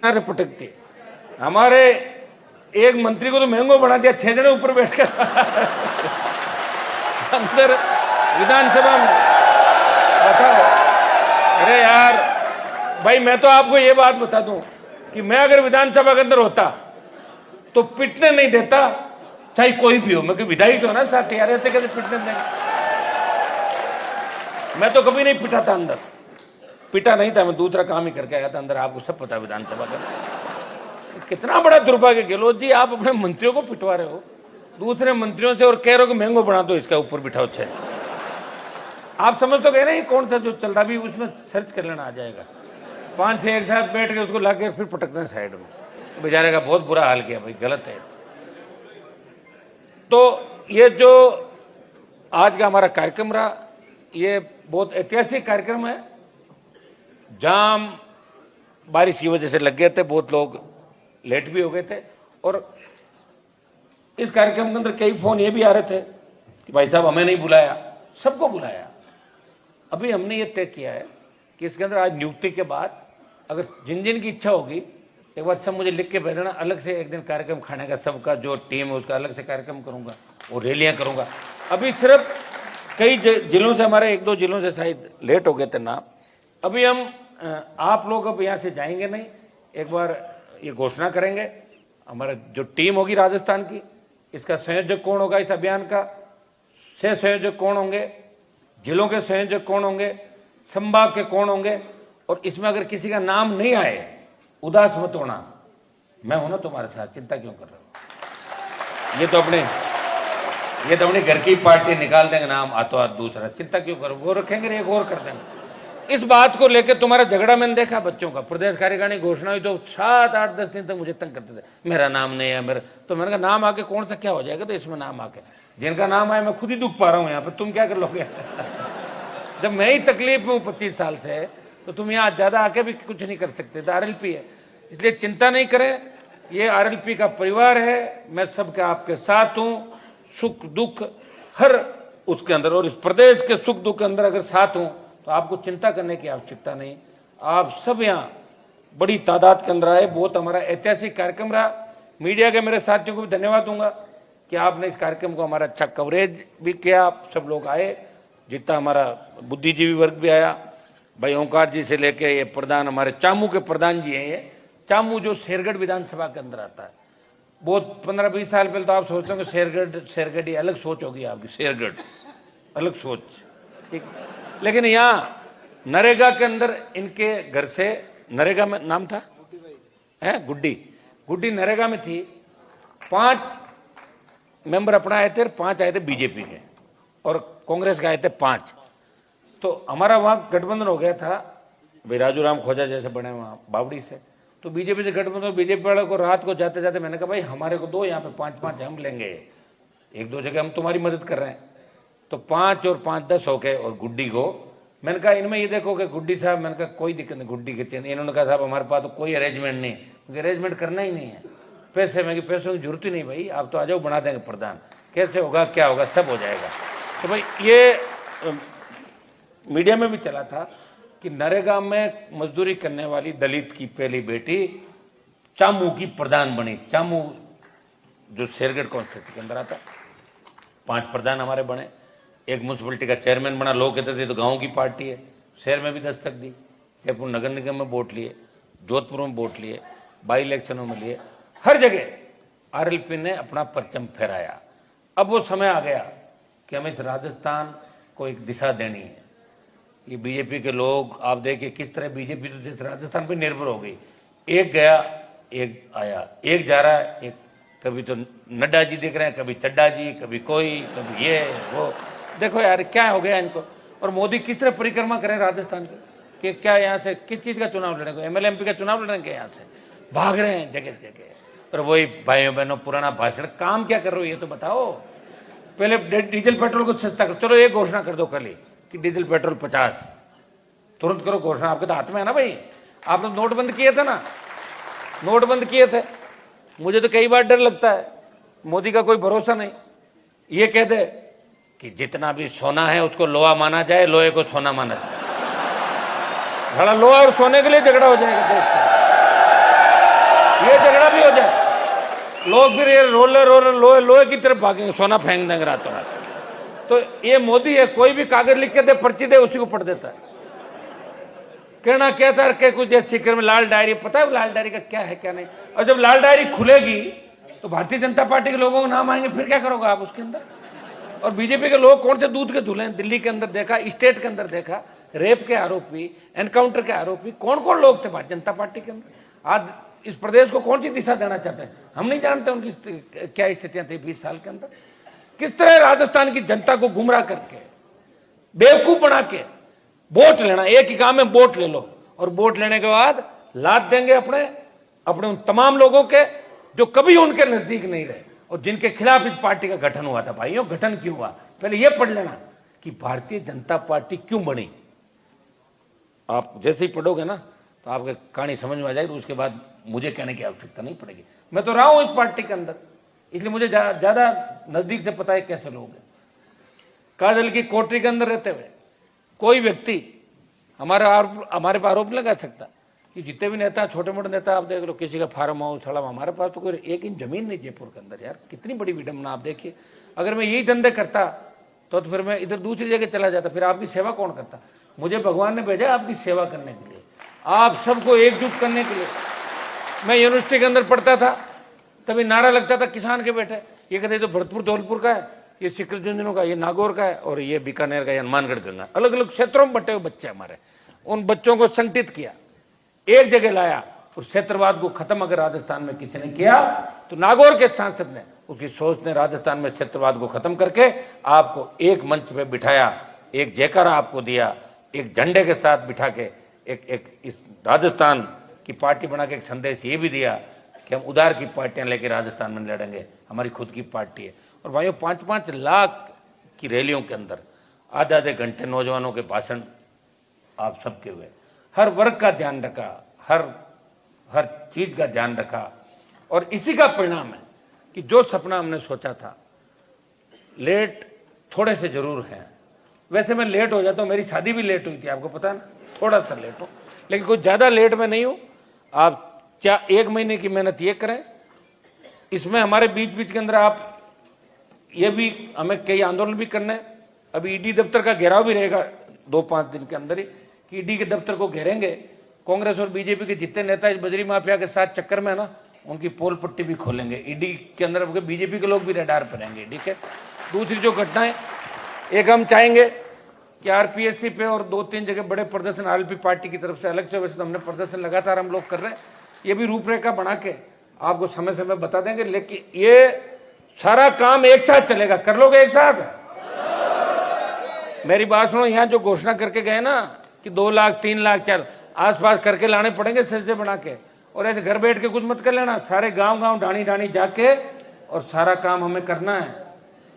अरे पटकती हमारे एक मंत्री को तो महंगो बना दिया, 6 जने ऊपर बैठकर अंदर विधानसभा में। बताओ, अरे यार भाई, मैं तो आपको ये बात बता दूं कि मैं अगर विधानसभा के अंदर होता तो पिटने नहीं देता, चाहे कोई भी हो। मैं कि विधायक हो ना साथ, यार ऐसे कैसे पिटने देंगे। मैं तो कभी नहीं पिटा था, अंदर पिटा नहीं था, मैं दूसरा काम ही करके आया था अंदर। आपको सब पता है विधानसभा का कितना बड़ा दुर्भाग्य। गहलोत जी, आप अपने मंत्रियों को पिटवा रहे हो दूसरे मंत्रियों से और कह रहे हो कि महंगो बना दो, इसका ऊपर बिठाओ 6। आप समझ तो गए ना ये कौन सा जो चलता भी, उसमें सर्च कर लेना आ जाएगा। 5-6 एक साथ बैठ के उसको लाके फिर पटकते हैं साइड में। बेचारे का बहुत बुरा हाल किया भाई, गलत है। तो ये जो आज का हमारा कार्यक्रम रहा, ये बहुत ऐतिहासिक कार्यक्रम है। जाम बारिश की वजह से लग गए थे, बहुत लोग लेट भी हो गए थे। और इस कार्यक्रम के अंदर कई फोन ये भी आ रहे थे कि भाई साहब हमें नहीं बुलाया, सबको बुलाया। अभी हमने ये तय किया है कि इसके अंदर आज नियुक्ति के बाद अगर जिन जिन की इच्छा होगी, एक बार सब मुझे लिख के भेज देना। अलग से एक दिन कार्यक्रम खाने का, सबका जो टीम है उसका अलग से कार्यक्रम करूंगा और रैलियां करूंगा। अभी सिर्फ कई जिलों से, हमारे 1-2 जिलों से शायद लेट हो गए थे नाम। अभी हम आप लोग अब यहाँ से जाएंगे नहीं, एक बार ये घोषणा करेंगे। हमारा जो टीम होगी राजस्थान की, इसका संयोजक कौन होगा, इस अभियान का सह संयोजक कौन होंगे, जिलों के संयोजक कौन होंगे, संभाग के कौन होंगे। और इसमें अगर किसी का नाम नहीं आए, उदास मत होना, मैं हूं ना तुम्हारे साथ, चिंता क्यों कर रहे हो। ये तो अपने घर की पार्टी निकाल देंगे नाम हाथों हाथ दूसरा, चिंता क्यों करो, वो रखेंगे, एक और कर देंगे। इस बात को लेकर तुम्हारा झगड़ा मैंने देखा बच्चों का। प्रदेश कार्यकारिणी घोषणा हुई तो 7, 8, 10 दिन तक मुझे तंग करते थे, मेरा नाम नहीं है मेरा। तो मैंने कहा नाम आके कौन सा क्या हो जाएगा, तो इसमें नाम आके जिनका नाम आए, मैं खुद ही दुख पा रहा हूं यहाँ पे, तुम क्या कर लोगे जब मैं ही तकलीफ में हूं 25 साल से, तो तुम यहाँ ज्यादा आके भी कुछ नहीं कर सकते। तो आरएलपी है, इसलिए चिंता नहीं करें, ये आरएलपी का परिवार है। मैं सबके आपके साथ हूं, सुख दुख हर उसके अंदर, और इस प्रदेश के सुख दुख के अंदर अगर साथ हूं तो आपको चिंता करने की आवश्यकता नहीं। आप सब यहाँ बड़ी तादाद के अंदर आए, बहुत हमारा ऐतिहासिक कार्यक्रम रहा। मीडिया के मेरे साथियों को भी धन्यवाद दूंगा कि आपने इस कार्यक्रम को हमारा अच्छा कवरेज भी किया। आप सब लोग आए, जितना हमारा बुद्धिजीवी वर्ग भी आया, भाई ओंकार जी से लेके ये प्रधान, हमारे चामू के प्रधान जी हैं, ये चामू जो शेरगढ़ विधानसभा के अंदर आता है। बहुत 15-20 साल पहले तो आप सोचते होंगे शेरगढ़ ये अलग सोच होगी आपकी, शेरगढ़ अलग सोच, ठीक। लेकिन यहाँ नरेगा के अंदर इनके घर से, नरेगा में नाम था है गुड्डी नरेगा में थी। 5 मेंबर अपना आए थे और 5 आए थे बीजेपी के, और कांग्रेस के आए थे 5। तो हमारा वहां गठबंधन हो गया था भाई, राजू राम खोजा जैसे बने वहां बावड़ी से। तो बीजेपी से गठबंधन, बीजेपी वाले को रात को जाते जाते मैंने कहा भाई हमारे को दो, यहाँ पे 5-5 हम लेंगे, 1-2 जगह हम तुम्हारी मदद कर रहे हैं। तो 5 और 5 10 हो गए। और गुड्डी को मैंने कहा इनमें ये देखो कि गुड्डी साहब, मैंने कहा कोई दिक्कत नहीं, गुड्डी के चेंज। इन्होंने कहा साहब हमारे पास तो कोई अरेंजमेंट नहीं, क्योंकि अरेंजमेंट करना ही नहीं है, पैसे में पैसों की जरूरत ही नहीं भाई, आप तो आ जाओ बना देंगे प्रधान, कैसे होगा क्या होगा सब हो जाएगा। तो भाई ये मीडिया में भी चला था कि नरेगा में मजदूरी करने वाली दलित की पहली बेटी चामू की प्रधान बनी। चामू जो शेरगढ़ कॉन्स्टिट्यूंसी के अंदर आता, 5 प्रधान हमारे बने, एक म्यूनसिपलिटी का चेयरमैन बना। लोग कहते थे तो गांव की पार्टी है, शहर में भी दस्तक दी, जयपुर नगर निगम में वोट लिए, जोधपुर में वोट लिए, बाई इलेक्शनों में लिए, हर जगह आरएलपी ने अपना परचम फहराया। अब वो समय आ गया कि हमें इस राजस्थान को एक दिशा देनी है। ये बीजेपी के लोग आप देखिए किस तरह बीजेपी तो राजस्थान पर निर्भर हो गई, एक गया एक आया, एक जा रहा है एक, कभी तो नड्डा जी दिख रहे हैं, कभी चड्डा जी, कभी कोई, कभी ये वो। देखो यार क्या हो गया इनको। और मोदी किस तरह परिक्रमा करें राजस्थान की, कि क्या यहाँ से किस चीज का चुनाव लड़ने को, एमएलए एमपी का चुनाव लड़ने के, यहाँ से भाग रहे हैं जगह जगह। और वही भाइयों बहनों पुराना भाषण, काम क्या कर रहे हो ये तो बताओ। पहले डीजल पेट्रोल को सस्ता करो, चलो एक घोषणा कर दो कल ही कि डीजल पेट्रोल 50, तुरंत करो घोषणा, आपके तो हाथ में है ना भाई। आपने नोटबंद किए थे ना, नोटबंद किए थे। मुझे तो कई बार डर लगता है, मोदी का कोई भरोसा नहीं। ये कह दे कि जितना भी सोना है उसको लोहा माना जाए, लोहे को सोना माना जाए। लोहा और सोने के लिए झगड़ा हो जाएगा देश का। उजाला भी हो जाए, लोग फिर ये रोलर लोहे लोहे की तरफ भागेंगे, सोना फेंक देंगे रातों रात। तो ये मोदी है, कोई भी कागज लिख के दे, पर्ची दे, उसी को पढ़ देता है। कहना क्या था कि कुछ सीकर में लाल डायरी, पता है लाल डायरी का क्या है क्या नहीं। और जब लाल डायरी खुलेगी तो भारतीय जनता पार्टी के लोगों को नाम आएंगे, फिर क्या करोगे आप उसके अंदर। और बीजेपी के लोग कौन से दूध के धुले हैं, दिल्ली के अंदर देखा, स्टेट के अंदर देखा, रेप के आरोपी, एनकाउंटर के आरोपी कौन कौन लोग थे भारतीय जनता पार्टी के अंदर। आज इस प्रदेश को कौन सी दिशा देना चाहते हैं, हम नहीं जानते उनकी क्या स्थितियां थी 20 साल के अंदर। किस तरह राजस्थान की जनता को गुमराह करके, बेवकूफ बना के वोट लेना। एक ही काम है, वोट ले लो, और वोट लेने के बाद लाद देंगे अपने उन तमाम लोगों के जो कभी उनके नजदीक नहीं रहे और जिनके खिलाफ इस पार्टी का गठन हुआ था। भाइयों, गठन क्यों हुआ, पहले यह पढ़ लेना कि भारतीय जनता पार्टी क्यों बनी। आप जैसे ही पढ़ोगे ना तो आपके कहानी समझ में आ जाएगी, उसके बाद मुझे कहने की आवश्यकता नहीं पड़ेगी। मैं तो रहा हूं इस पार्टी के अंदर, इसलिए मुझे ज्यादा नजदीक से पता है कैसे लोग हैं। काजल की कोठरी के अंदर रहते हुए कोई व्यक्ति हमारे पर आरोप लगा सकता कि जितने भी नेता, छोटे मोटे नेता आप देख लो, किसी का फार्म हाउस छड़ा, हमारे पास तो कोई 1 इंच जमीन नहीं जयपुर के अंदर। यार कितनी बड़ी विडंबना। आप देखिए, अगर मैं यही धंधे करता तो फिर मैं इधर दूसरी जगह चला जाता, फिर आपकी सेवा कौन करता। मुझे भगवान ने भेजा आपकी सेवा करने के लिए, आप सबको एकजुट करने के लिए। मैं यूनिवर्सिटी के अंदर पढ़ता था, तभी नारा लगता था किसान के बेटे, ये कहते तो भरतपुर धौलपुर का है, ये सिकल झुंझुनू का, ये नागौर का है, और ये बीकानेर का, ये हनुमानगढ़ गंगा। अलग अलग क्षेत्रों में बटे हुए बच्चे हमारे। उन बच्चों को संगठित किया, एक जगह लाया, और क्षेत्रवाद को खत्म अगर राजस्थान में किसी ने किया तो नागौर के सांसद ने, उसकी सोच ने राजस्थान में क्षेत्रवाद को खत्म करके आपको एक मंच पे बिठाया, एक जयकारा आपको दिया, एक झंडे के साथ बिठा के एक इस राजस्थान की पार्टी बना के एक संदेश ये भी दिया कि हम उदार की पार्टियां लेके राजस्थान में लड़ेंगे, हमारी खुद की पार्टी है। और भाइयों, 5-5 लाख की रैलियों के अंदर आधे घंटे नौजवानों के भाषण आप सबके हुए, हर वर्ग का ध्यान रखा, हर चीज का ध्यान रखा, और इसी का परिणाम है कि जो सपना हमने सोचा था, लेट थोड़े से जरूर है। वैसे मैं लेट हो जाता हूं, मेरी शादी भी लेट हुई थी, आपको पता है ना, थोड़ा सा लेट हूं, लेकिन कुछ ज्यादा लेट में नहीं हूं। आप 1 महीने की मेहनत ये करें, इसमें हमारे बीच के अंदर आप ये भी, हमें कई आंदोलन भी करने। अभी ईडी दफ्तर का घेराव भी रहेगा 2-5 दिन के अंदर ही, कि ईडी के दफ्तर को घेरेंगे। कांग्रेस और बीजेपी के जितने नेता इस बजरी माफिया के साथ चक्कर में है ना, उनकी पोल पट्टी भी खोलेंगे ईडी के अंदर, बीजेपी के लोग भी रडार पर रहेंगे। ठीक है। दूसरी जो घटनाएं, एक हम चाहेंगे कि आरपीएससी पे और 2-3 जगह बड़े प्रदर्शन आरएलपी पार्टी की तरफ से अलग से, वैसे तो हमने प्रदर्शन लगातार हम लोग कर रहे हैं, ये भी रूपरेखा बना के आपको समय समय बता देंगे। लेकिन ये सारा काम एक साथ चलेगा, कर लोगे एक साथ। मेरी बात सुनो, यहां जो घोषणा करके गए ना कि 2 लाख 3 लाख 4 आसपास करके लाने पड़ेंगे सिलसिले बना के, और ऐसे घर बैठ के कुछ मत कर लेना, सारे गांव ढाणी जाके और सारा काम हमें करना है।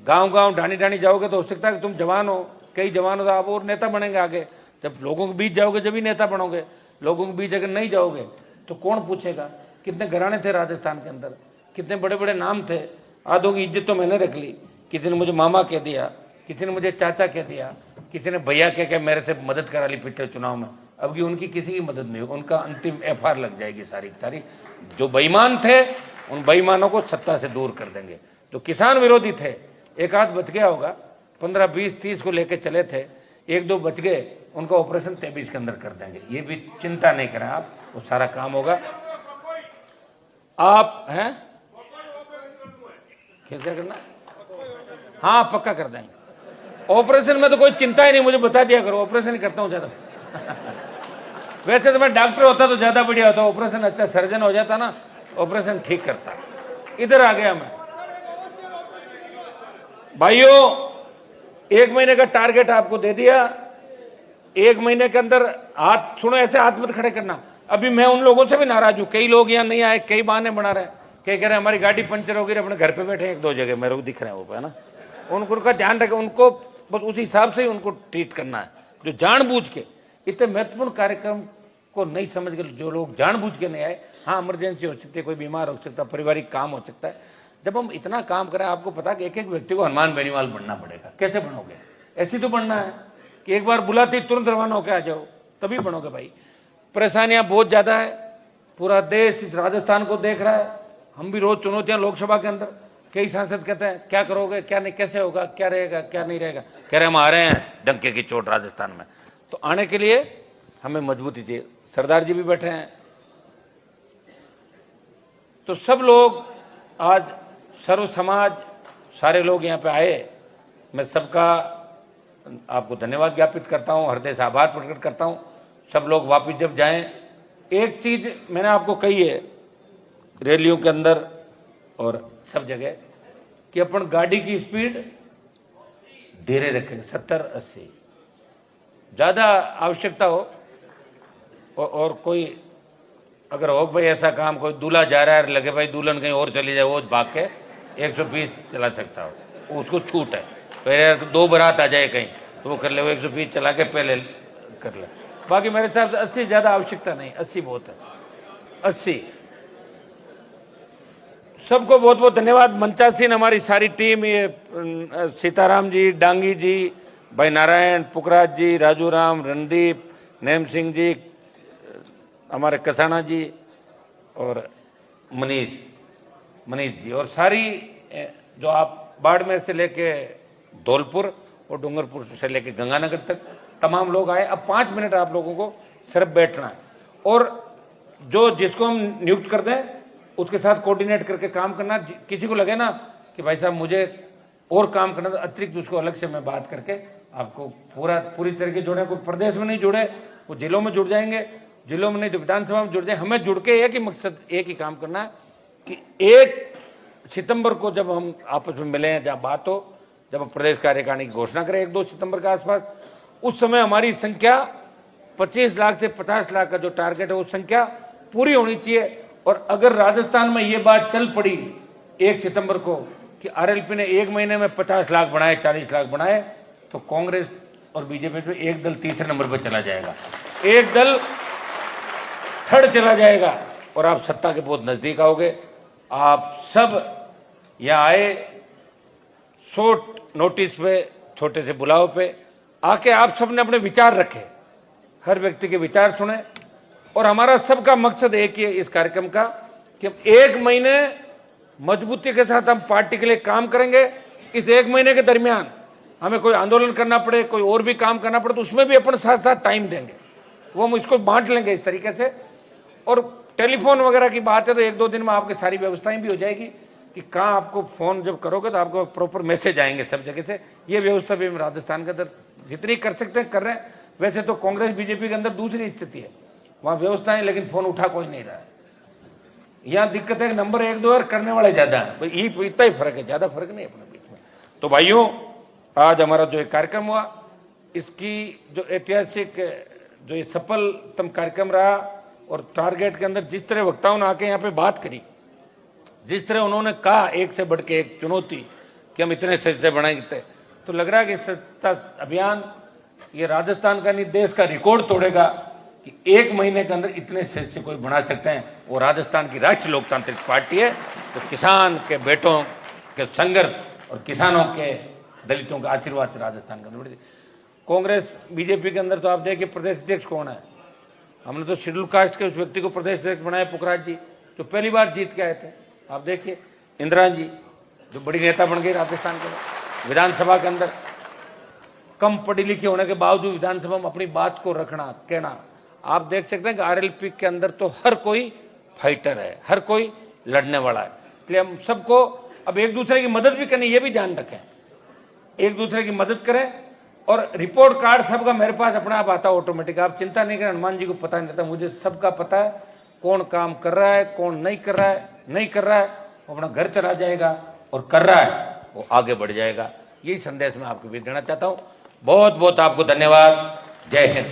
गांव ढाणी जाओगे तो हो सकता है कि तुम जवान हो, कई जवान हो तो आप और नेता बनेंगे आगे। जब लोगों के बीच जाओगे जब ही नेता बनोगे, लोगों के बीच अगर नहीं जाओगे तो कौन पूछेगा। कितने घराने थे राजस्थान के अंदर, कितने बड़े बड़े नाम थे, आधों की इज्जत तो मैंने रख ली। किसी ने मुझे मामा कह दिया, किसी ने मुझे चाचा कह दिया, किसी ने भैया कह के मेरे से मदद करा ली पिछले चुनाव में। अब की उनकी किसी की मदद नहीं होगी, उनका अंतिम एफआईआर लग जाएगी सारी सारी। जो बेईमान थे उन बेईमानों को सत्ता से दूर कर देंगे। जो किसान विरोधी थे, एक आध बच गया होगा, 15, 20, 30 को लेके चले थे, 1-2 बच गए, उनका ऑपरेशन 23 के अंदर कर देंगे। ये भी चिंता नहीं करें आप, वो सारा काम होगा। आप हैं कैसे करना, हाँ पक्का कर देंगे। ऑपरेशन में तो कोई चिंता ही नहीं, मुझे बता दिया करो, ऑपरेशन ही करता हूं ज्यादा। वैसे तो मैं डॉक्टर होता तो ज्यादा बढ़िया होता, ऑपरेशन अच्छा, सर्जन हो जाता ना, ऑपरेशन ठीक करता। इधर आ गया मैं। भाइयों, 1 महीने का टारगेट आपको दे दिया। 1 महीने के अंदर हाथ, सुनो ऐसे हाथ मत खड़े करना। अभी मैं उन लोगों से भी नाराज हूं, कई लोग यहाँ नहीं आए, कई बहाने बना रहे, कह रहे हमारी गाड़ी पंचर हो गई, अपने घर पे बैठे 1-2 जगह मेरे को दिख रहे हैं वो, है ना। उनका ध्यान रखें, उनको बस उसी हिसाब से ही उनको ट्रीट करना है। जो जानबूझ के इतने महत्वपूर्ण कार्यक्रम को नहीं समझ के, जो लोग जानबूझ के नहीं आए, हाँ इमरजेंसी हो सकती है, कोई बीमार हो सकता है, पारिवारिक काम हो सकता है। जब हम इतना काम करें, आपको पता कि एक व्यक्ति को हनुमान बेनीवाल बनना पड़ेगा। कैसे बनोगे, ऐसी तो बनना है कि एक बार बुलाते ही तुरंत रवाना होकर आ जाओ, तभी बनोगे भाई। परेशानियां बहुत ज्यादा है, पूरा देश इस राजस्थान को देख रहा है। हम भी रोज चुनौतियां लोकसभा के अंदर, कई सांसद कहते हैं क्या करोगे, क्या नहीं, कैसे होगा, क्या रहेगा, क्या नहीं रहेगा, कह रहे हम आ रहे हैं डंके की चोट राजस्थान में। तो आने के लिए हमें मजबूती चाहिए। सरदार जी भी बैठे हैं, तो सब लोग आज सर्व समाज सारे लोग यहाँ पे आए। मैं सबका आपको धन्यवाद ज्ञापित करता हूँ, हृदय से आभार प्रकट करता हूँ। सब लोग वापस जब जाएं, एक चीज मैंने आपको कही है रैलियों के अंदर और सब जगह कि अपन गाड़ी की स्पीड धीरे रखेंगे, 70-80, ज्यादा आवश्यकता हो और कोई अगर हो भाई ऐसा काम, कोई दूल्हा जा रहा है, लगे भाई दुल्हन कहीं और चली जाए, वो भाग के 120 चला सकता हो, उसको छूट है। पहले 2 बारात आ जाए कहीं तो वो कर ले, वो 120 चला के पहले कर ले। बाकी मेरे हिसाब से 80 ज्यादा आवश्यकता नहीं, 80 बहुत है। 80। सबको बहुत बहुत धन्यवाद। मंचासीन हमारी सारी टीम, ये सीताराम जी, डांगी जी, भाई नारायण, पुखराज जी, राजू राम, रणदीप, नेम सिंह जी, हमारे कसाना जी और मनीष जी, और सारी जो आप बाड़मेर से लेके धौलपुर और डूंगरपुर से लेके गंगानगर तक तमाम लोग आए। अब 5 मिनट आप लोगों को सिर्फ बैठना है और जो जिसको हम नियुक्त कर दें उसके साथ कोऑर्डिनेट करके काम करना। किसी को लगे ना कि भाई साहब मुझे और काम करना, तो अतिरिक्त उसको अलग से मैं बात करके आपको पूरी तरीके जुड़े। कोई प्रदेश में नहीं जुड़े, वो जिलों में जुड़ जाएंगे, जिलों में नहीं तो विधानसभा में जुड़ जाए। हमें जुड़ के एक ही मकसद, एक ही काम करना है कि 1 सितंबर को जब हम आपस में मिले, जब बात हो, जब हम प्रदेश कार्यकारिणी की घोषणा करें 1-2 सितंबर के आसपास, उस समय हमारी संख्या 25 लाख से 50 लाख का जो टारगेट है वो संख्या पूरी होनी चाहिए। और अगर राजस्थान में ये बात चल पड़ी 1 सितंबर को कि आरएलपी ने 1 महीने में 50 लाख बढ़ाए, 40 लाख बढ़ाए, तो कांग्रेस और बीजेपी पे एक दल तीसरे नंबर पर चला जाएगा, एक दल थर्ड चला जाएगा और आप सत्ता के बहुत नजदीक आओगे। आप सब यहाँ आए शॉर्ट नोटिस पे, छोटे से बुलाव पे आके आप सबने अपने विचार रखे, हर व्यक्ति के विचार सुने। और हमारा सबका मकसद एक ही है इस कार्यक्रम का कि 1 महीने मजबूती के साथ हम पार्टी के लिए काम करेंगे। इस 1 महीने के दरमियान हमें कोई आंदोलन करना पड़े, कोई और भी काम करना पड़े, तो उसमें भी अपन साथ साथ टाइम देंगे, वो हम इसको बांट लेंगे इस तरीके से। और टेलीफोन वगैरह की बात है तो 1-2 दिन में आपकी सारी व्यवस्थाएं भी हो जाएगी कि कहाँ आपको फोन जब करोगे तो आपको प्रॉपर मैसेज आएंगे सब जगह से। ये व्यवस्था भी हम राजस्थान के अंदर जितनी कर सकते हैं कर रहे हैं। वैसे तो कांग्रेस बीजेपी के अंदर दूसरी स्थिति है, वहां व्यवस्था है लेकिन फोन उठा कोई नहीं रहा है। यहाँ दिक्कत है नंबर 1-2 करने वाले ज्यादा है, इतना ही फर्क है, ज्यादा फर्क नहीं अपने बीच में। तो भाइयों, आज हमारा जो एक कार्यक्रम हुआ, इसकी जो ऐतिहासिक, जो ये सफलतम कार्यक्रम रहा, और टारगेट के अंदर जिस तरह वक्ताओं ने आके यहाँ पे बात करी, जिस तरह उन्होंने कहा एक से बढ़ के एक चुनौती कि हम इतने से बनाएंगे, तो लग रहा है कि सत्ता अभियान ये राजस्थान का नहीं देश का रिकॉर्ड तोड़ेगा कि 1 महीने के अंदर इतने से कोई बना सकते हैं। वो राजस्थान की राष्ट्रीय लोकतांत्रिक पार्टी है। तो किसान के बेटों के संघर्ष और किसानों के, दलितों का आशीर्वाद से राजस्थान के अंदर। कांग्रेस बीजेपी के अंदर तो आप देखिए प्रदेश अध्यक्ष कौन है, हमने तो शेड्यूल कास्ट के उस व्यक्ति को प्रदेश अध्यक्ष बनाया, पुखराज जी, जो पहली बार जीत के आए थे। आप देखिए इंदिरा जी जो बड़ी नेता बन गई राजस्थान के विधानसभा के अंदर, कम पढ़ी लिखी होने के बावजूद विधानसभा में अपनी बात को रखना, कहना। आप देख सकते हैं कि आरएलपी के अंदर तो हर कोई फाइटर है, हर कोई लड़ने वाला है। इसलिए हम सबको अब एक दूसरे की मदद भी करनी, ये भी ध्यान रखें, एक दूसरे की मदद करें। और रिपोर्ट कार्ड सबका मेरे पास अपने आप आता है ऑटोमेटिक, आप चिंता नहीं करें। हनुमान जी को पता नहीं रहता, मुझे सबका पता है, कौन काम कर रहा है, कौन नहीं कर रहा है, नहीं कर रहा है, वो अपना घर चला जाएगा, और कर रहा है वो आगे बढ़ जाएगा। यही संदेश मैं आपको भी देना चाहता हूं। बहुत बहुत आपको धन्यवाद। जय हिंद।